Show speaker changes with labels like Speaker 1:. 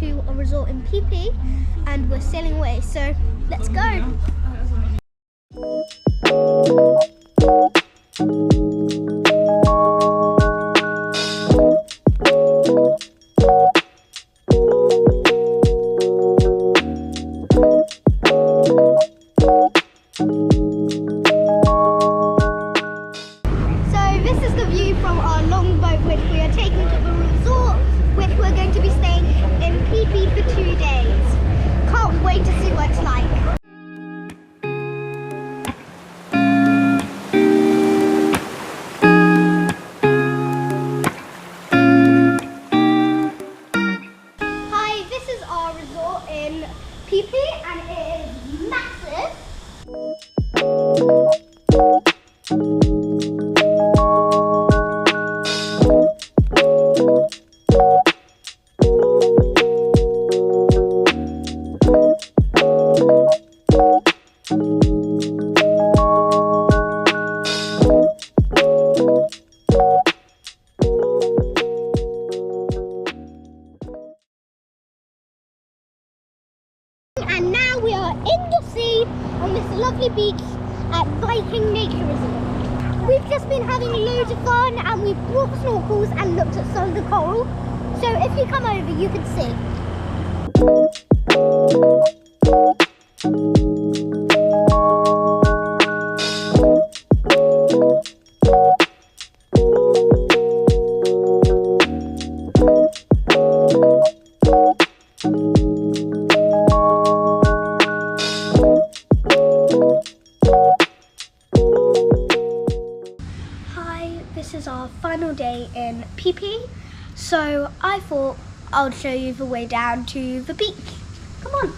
Speaker 1: to a resort in Phi Phi and we're sailing away, so let's go. From our longboat, which we are taking to the resort, which we're going to be staying in Phi Phi for 2 days. Can't wait to see what it's like. Hi, this is our resort in Phi Phi and it is massive. And now we are in the sea on this lovely beach at Viking Nature Resort. We've just been having loads of fun and we've brought snorkels and looked at some of the coral. So if you come over, you can see. This is our final day in Phi Phi, so I thought I'll show you the way down to the beach. Come on.